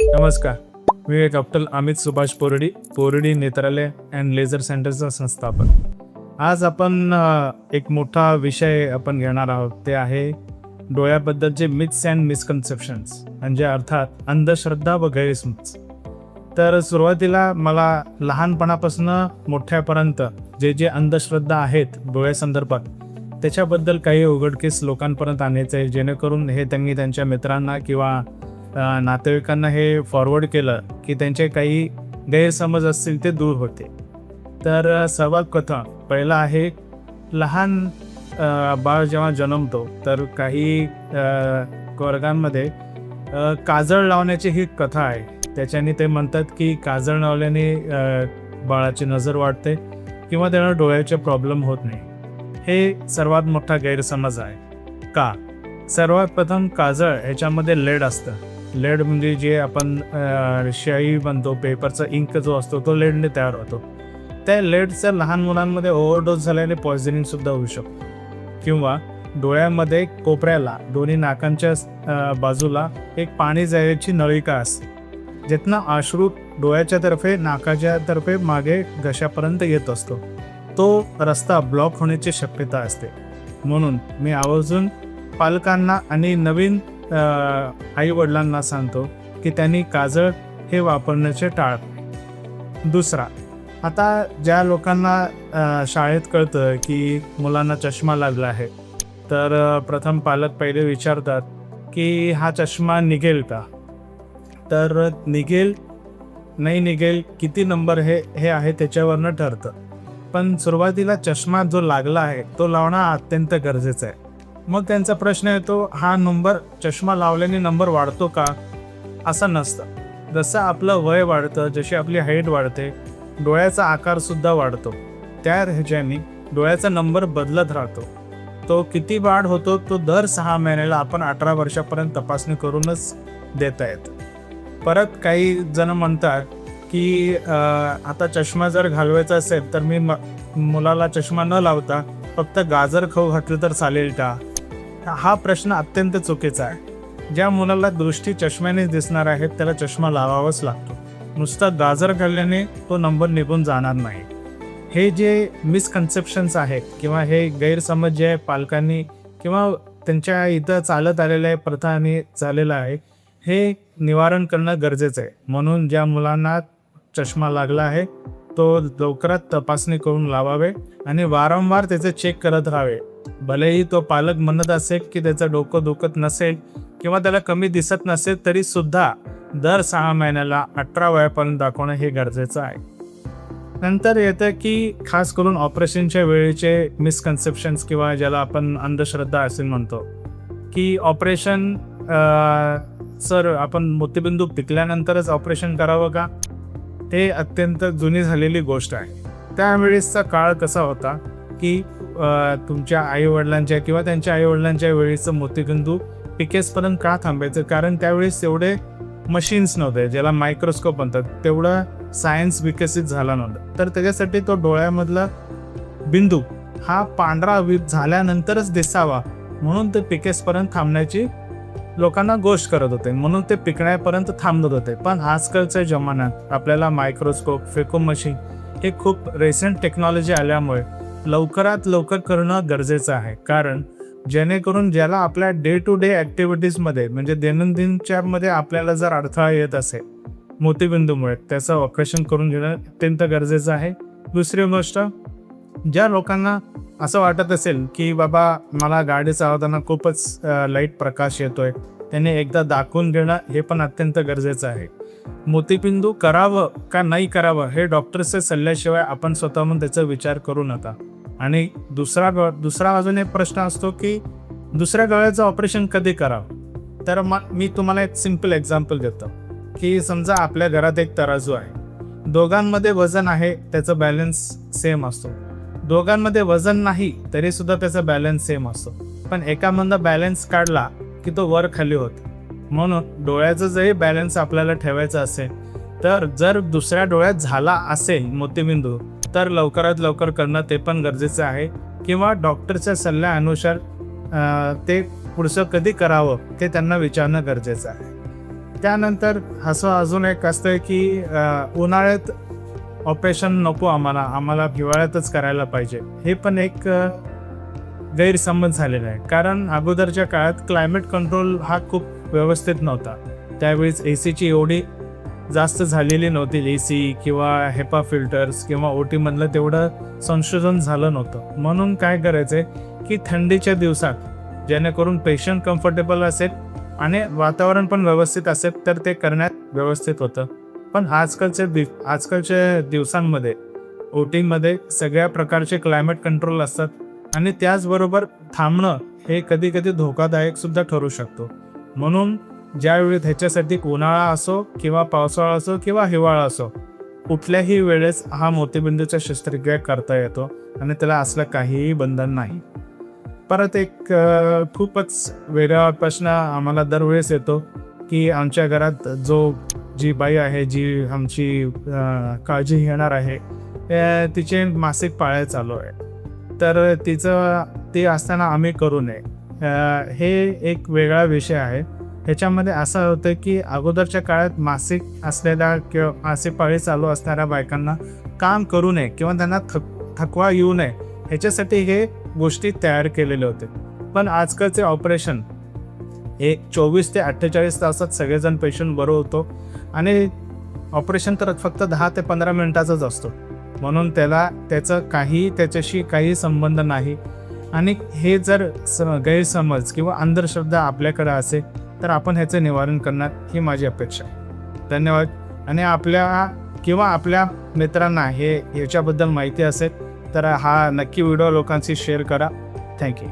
नमस्कार. मी doctor Amit Subhash Pordi Netralaya and laser सेंटरचा संस्थापक. आज आपण एक मोठा विषय आपण घेणार आहोत. ते आहे डोळ्याबद्दलचे मिथ्स अँड मिसकन्सेप्शन्स, म्हणजे अर्थात अंधश्रद्धा व गैरसमज. तर सुरुवातीला मला लहानपणापासून मोठ्यापर्यंत जे अंधश्रद्धा आहेत डोळ्यासंदर्भात, त्याच्याबद्दल काही उघडकीस लोकांपर्यंत आणायचं आहे, जेणेकरून हे त्यांनी त्यांच्या मित्रांना किंवा नातेवाईकांना हे फॉरवर्ड केलं की त्यांचे काही गैरसमज असतील ते दूर होते. तर सर्वात प्रथम पहिला आहे, लहान बाळ जेव्हा जन्मतो तर काही वर्गांमध्ये काजळ लावण्याची ही कथा आहे. त्याच्याने ते म्हणतात की काजळ लावल्याने बाळाची नजर वाढते किंवा त्याला डोळ्याचे प्रॉब्लेम होत नाही. हे सर्वात मोठा गैरसमज आहे. का? सर्वात प्रथम काजळ ह्याच्यामध्ये लेड असतं. लेड म्हणजे जे आपण शाई बनतो, पेपरचा इंक जो असतो तो लेडने तयार होतो. त्या लेडचं लहान मुलांमध्ये ओव्हरडोस झाल्याने पॉयझनिंगसुद्धा होऊ शकतो. किंवा डोळ्यामध्ये कोपऱ्याला दोन्ही नाकांच्या बाजूला एक पाणी जायची नळिका असते, जिथनं अश्रू डोळ्याच्या तर्फे नाकाच्या तर्फे मागे घशापर्यंत येत असतो. तो रस्ता ब्लॉक होण्याची शक्यता असते. म्हणून मी आवर्जून पालकांना आणि नवीन आई वडिलांना सांगतो की त्यांनी काजळ हे वापरण्याचे टाळावे. दुसरा, आता ज्या लोकांना शाळेत कळतं की मुलांना चष्मा लागला आहे, तर प्रथम पालक पहिले विचारतात की हा चष्मा निघेल का? तर निघेल नाही निघेल, किती नंबर हे आहे त्याच्यावरनं ठरतं. पण सुरुवातीला चष्मा जो लागला आहे तो लावणं अत्यंत गरजेचं आहे. मग त्यांचा प्रश्न येतो, हा नंबर चष्मा लावल्याने नंबर वाढतो का? असं नसतं. जसं आपलं वय वाढतं, जशी आपली हाईट वाढते, डोळ्याचा आकारसुद्धा वाढतो. त्या ह्याच्याने डोळ्याचा नंबर बदलत राहतो. तो किती वाढ होतो तो दर 6 महिन्याला आपण 18 वर्षापर्यंत तपासणी करूनच देता येतं. परत काही जण म्हणतात की आता चष्मा जर घालवायचा असेल तर मी मुलाला चष्मा न लावता फक्त गाजर खाऊ घातलं तर चालेल का? हा प्रश्न अत्यंत चुकीचा आहे. ज्या मुलाला दृष्टी चष्म्याने दिसणार आहे त्याला चष्मा लावावाच लागतो. नुसता गाजर खाल्ल्याने तो नंबर निघून जाणार नाही. हे जे मिसकन्सेप्शन्स आहेत किंवा हे गैरसमज जे पालकांनी किंवा त्यांच्या इथं चालत आलेल्या प्रथांनी चाललेलं आहे, हे निवारण करणं गरजेचं आहे. म्हणून ज्या मुलांना चष्मा लागला आहे तो लवकरात तपासणी करून लावावे आणि वारंवार त्याचे चेक करत राहावे. भलेही तो पालक म्हणत असेल की त्याचं डोकं दुखत नसेल किंवा त्याला कमी दिसत नसेल, तरी सुद्धा दर 6 महिन्याला 18 वयापर्यंत दाखवणं हे गरजेचं आहे. नंतर येतं की खास करून ऑपरेशनच्या वेळेचे मिसकन्सेप्शन्स किंवा ज्याला आपण अंधश्रद्धा असे म्हणतो की ऑपरेशन सर आपण मोतीबिंदू पिकल्यानंतरच ऑपरेशन करावं का? ते अत्यंत जुनी झालेली गोष्ट आहे. त्यावेळेसचा काळ कसा होता की तुमच्या आईवडिलांच्या किंवा त्यांच्या आईवडिलांच्या वेळेचं मोतीबिंदू पिकेसपर्यंत का थांबायचं? कारण त्यावेळेस एवढे मशीन्स नव्हते, ज्याला मायक्रोस्कोप म्हणतात, तेवढा सायन्स विकसित झाला नव्हता. तर त्याच्यासाठी तो डोळ्यामधला बिंदू हा पांढरा झाल्यानंतरच दिसावा म्हणून ते पिकेसपर्यंत थांबण्याची लोकांना गोष्ट करत होते, म्हणून ते पिकण्यापर्यंत थांबत होते. पण आजकालच्या जमान्यात आपल्याला मायक्रोस्कोप, फेको मशीन हे खूप रिसेंट टेक्नॉलॉजी आल्यामुळे लवकरात लवकर करणं गरजेचं आहे. कारण जेणेकरून ज्याला आपल्या डे टू डे ॲक्टिव्हिटीजमध्ये म्हणजे दैनंदिनच्यामध्ये आपल्याला जर अडथळा येत असेल मोतीबिंदूमुळे, त्याचं ऑपरेशन करून घेणं अत्यंत गरजेचं आहे. दुसरी गोष्ट, ज्या लोकांना असं वाटत असेल की बाबा मला गाडी चालवताना खूपच लाईट प्रकाश येतोय, त्याने एकदा दाखवून घेणं हे पण अत्यंत गरजेचं आहे. मोतीबिंदू करावं का नाही करावं हे डॉक्टरच्या सल्ल्याशिवाय आपण स्वतःहून त्याचा विचार करू नका. आणि दुसरा अजून एक प्रश्न असतो की दुसऱ्या डोळ्याचं ऑपरेशन कधी करावं? तर मी तुम्हाला एक सिम्पल एक्झाम्पल देतो की समजा आपल्या घरात एक तराजू आहे, दोघांमध्ये वजन आहे, त्याचं बॅलन्स सेम असतो. दोघांमध्ये वजन नाही तरी सुद्धा त्याचा बॅलन्स सेम असतो. पण एकामधला बॅलन्स काढला की तो वर खाली होतो. म्हणून डोळ्याचा जरी बॅलन्स आपल्याला ठेवायचा असेल तर जर दुसऱ्या डोळ्यात झाला असेल मोतीबिंदू तर लवकरात लवकर करणं ते पण गरजेचं आहे. किंवा डॉक्टरच्या सल्ल्यानुसार ते पुढचं कधी करावं ते त्यांना विचारणं गरजेचं आहे. त्यानंतर असं अजून एक असतं की उन्हाळ्यात ऑपरेशन नको आम्हाला हिवाळ्यातच करायला पाहिजे. हे पण एक गैरसमज झालेला आहे. कारण अगोदरच्या काळात क्लायमेट कंट्रोल हा खूप व्यवस्थित नव्हता. त्यावेळेस एसीची एवढी जास्त झालेली नव्हती. एसी किंवा हेपा फिल्टर्स किंवा ओटीमधलं तेवढं संशोधन झालं नव्हतं. म्हणून काय करायचंय की थंडीच्या दिवसात जेणेकरून पेशंट कम्फर्टेबल असेल आणि वातावरण पण व्यवस्थित असेल तर ते करण्यात व्यवस्थित होतं. पण आजकालच्या दिवसांमध्ये ओटीमध्ये सगळ्या प्रकारचे क्लायमेट कंट्रोल असतात आणि त्याचबरोबर थांबणं हे कधी कधी धोकादायक सुद्धा ठरू शकतो. म्हणून ज्यावेळी ह्याच्यासाठी उन्हाळा असो किंवा पावसाळा असो किंवा हिवाळा असो, कुठल्याही वेळेस हा मोतीबिंदूचा शस्त्रक्रिया करता येतो आणि त्याला असलं काहीही बंधन नाही. परत एक खूपच वेगळा प्रश्न आम्हाला दरवेळेस येतो की आमच्या घरात जी बाई आहे, जी आमची काळजी घेणार आहे, तिचे मासिक पाळ्या चालू आहे, तर ते असताना आम्ही करू नये. हे एक वेगळा विषय आहे. ह्याच्यामध्ये असं होतं की अगोदरच्या काळात मासिक असलेल्या किंवा मासिक पाळी चालू असणाऱ्या बायकांना काम करू नये किंवा त्यांना थकवा येऊ नये ह्याच्यासाठी हे गोष्टी तयार केलेले होते. पण आजकालचे ऑपरेशन हे 24 ते 48 तासात सगळेजण पेशंट बरं होतो आणि ऑपरेशन तर फक्त 10 ते 15 मिनिटाचंच असतो. म्हणून त्याच्याशी काही संबंध नाही. आणि हे जर गैरसमज किंवा अंधश्रद्धा आपल्याकडे असेल तर आपण ह्याचं निवारण करणार ही माझी अपेक्षा. धन्यवाद. आणि आपल्या मित्रांना ह्याच्याबद्दल माहिती असेल तर हा नक्की व्हिडिओ लोकांशी शेअर करा. थँक्यू.